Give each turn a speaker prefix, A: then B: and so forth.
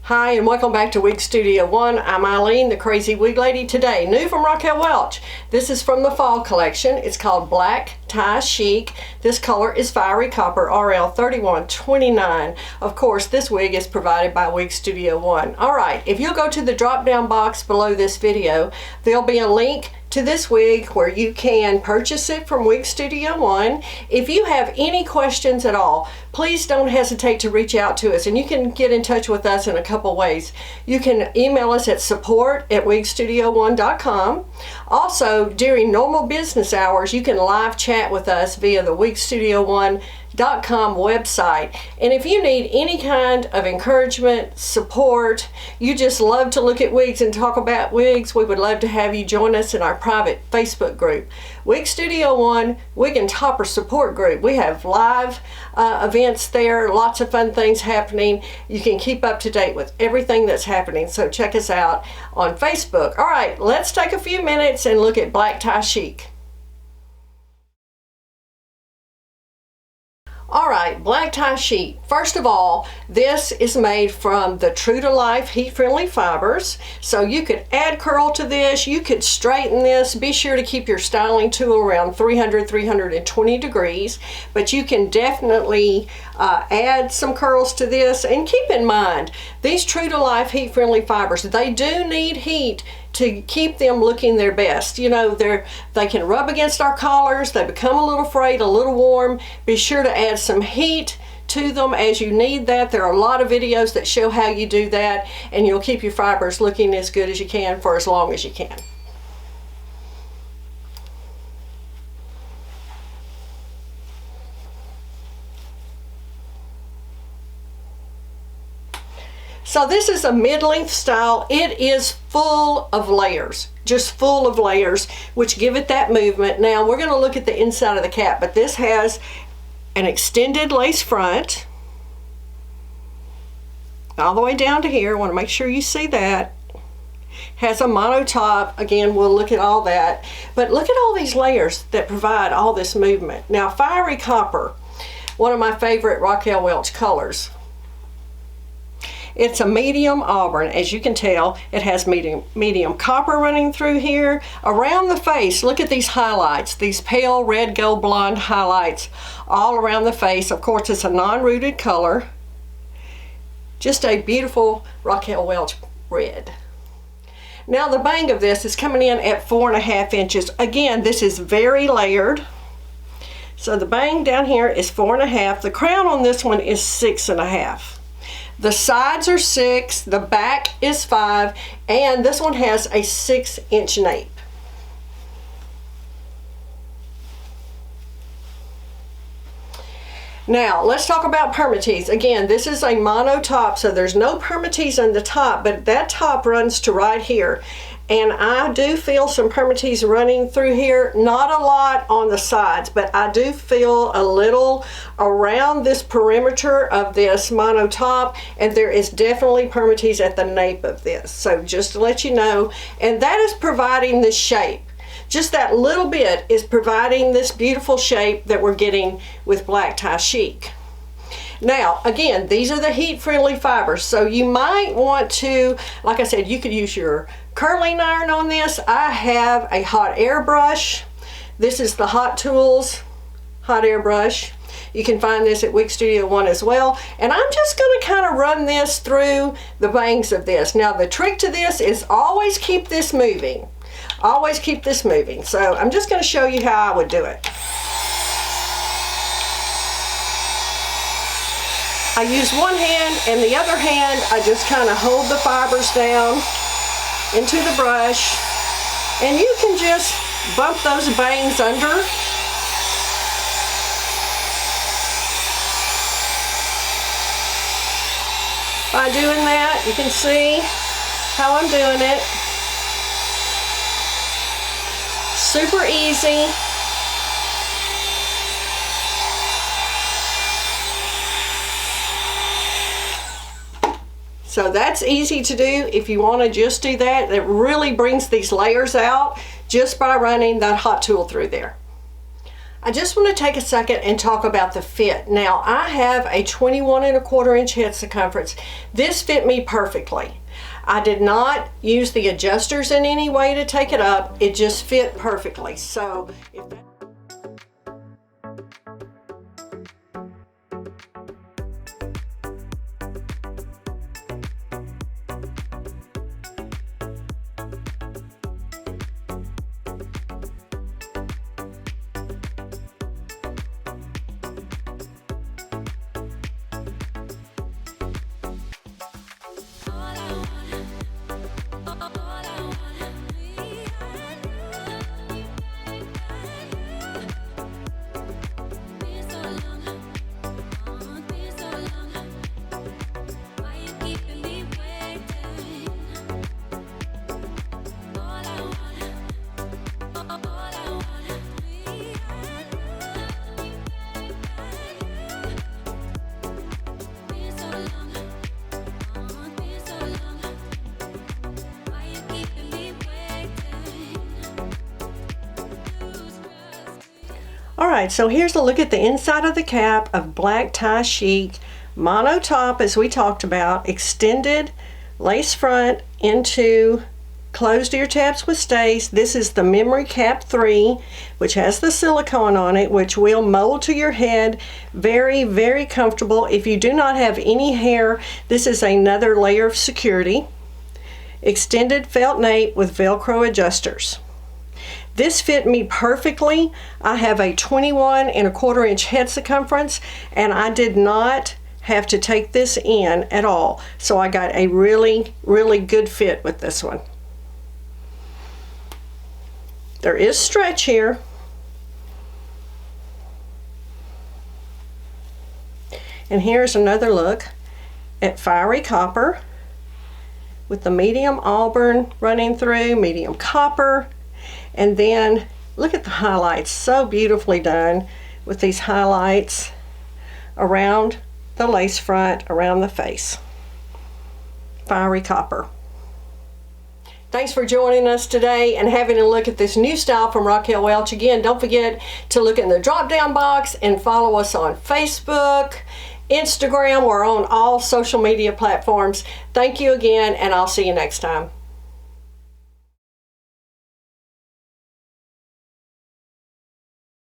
A: Hi and welcome back to Wig Studio 1. I'm Eileen, the crazy wig lady. Today, new from Raquel Welch. This is from the fall collection. It's called Black Tie Chic. This color is Fiery Copper RL 3129. Of course, this wig is provided by Wig Studio 1. Alright, if you'll go to the drop down box below this video, there'll be a link to this wig where you can purchase it from Wig Studio 1. If you have any questions at all, please don't hesitate to reach out to us, and you can get in touch with us in a couple ways. You can email us at support@wigstudio1.com. Also, during normal business hours, you can live chat with us via the wigstudio1.com website. And if you need any kind of encouragement, support, you just love to look at wigs and talk about wigs, we would love to have you join us in our private Facebook group, Wig Studio 1 Wig and Topper Support Group. We have live events there, lots of fun things happening. You can keep up to date with everything that's happening, so check us out on Facebook. All right, let's take a few minutes and look at Black Tie Chic. Alright, Black Tie Chic. First of all, this is made from the True to Life heat-friendly fibers. So you could add curl to this, you could straighten this. Be sure to keep your styling tool around 320 degrees. But you can definitely add some curls to this. And keep in mind, these True to Life heat-friendly fibers, they do need heat to keep them looking their best. You know, they can rub against our collars, they become a little frayed, a little warm. Be sure to add some heat to them as you need that. There are a lot of videos that show how you do that, and you'll keep your fibers looking as good as you can for as long as you can. So this is a mid-length style. It is full of layers, just full of layers, which give it that movement. Now we're going to look at the inside of the cap, but this has an extended lace front all the way down to here. I want to make sure you see that. Has a mono top. Again, we'll look at all that. But look at all these layers that provide all this movement. Now, Fiery Copper, one of my favorite Raquel Welch colors. It's a medium auburn. As you can tell, it has medium copper running through here. Around the face, look at these highlights, these pale red, gold, blonde highlights all around the face. Of course, it's a non-rooted color. Just a beautiful Raquel Welch red. Now the bang of this is coming in at 4.5 inches. Again, this is very layered. So the bang down here is 4.5. The crown on this one is 6.5. The sides are 6, the back is 5, and this one has a 6-inch nape. Now, let's talk about permatease. Again, this is a mono top, so there's no permatease on the top, but that top runs to right here. And I do feel some permatease running through here. Not a lot on the sides, but I do feel a little around this perimeter of this mono top, and there is definitely permatease at the nape of this. So just to let you know, and that is providing the shape. Just that little bit is providing this beautiful shape that we're getting with Black Tie Chic. Now, again, these are the heat-friendly fibers, so you might want to, like I said, you could use your curling iron on this. I have a hot air brush. This is the Hot Tools hot air brush. You can find this at Wig Studio 1 as well. And I'm just going to kind of run this through the bangs of this. Now, the trick to this is always keep this moving. Always keep this moving. So I'm just going to show you how I would do it. I use one hand, and the other hand I just kind of hold the fibers down into the brush, and you can just bump those bangs under. By doing that, you can see how I'm doing it. Super easy. So that's easy to do if you want to just do that. It really brings these layers out just by running that hot tool through there. I just want to take a second and talk about the fit. Now, I have a 21¼ inch head circumference. This fit me perfectly. I did not use the adjusters in any way to take it up. It just fit perfectly. So if that Alright, so here's a look at the inside of the cap of black tie chic mono top, as we talked about, extended lace front into closed ear tabs with stays. This is the Memory Cap 3, which has the silicone on it, which will mold to your head. Very, very comfortable. If you do not have any hair, this is another layer of security. Extended felt nape with Velcro adjusters. This fit me perfectly. I have a 21¼ inch head circumference, and I did not have to take this in at all. So I got a really, really good fit with this one. There is stretch here. And here's another look at Fiery Copper with the medium auburn running through, medium copper. And then look at the highlights, so beautifully done with these highlights around the lace front, around the face. Fiery Copper. Thanks for joining us today and having a look at this new style from Raquel Welch. Again, don't forget to look in the drop down box and follow us on Facebook, Instagram. We're on all social media platforms. Thank you again, and I'll see you next time.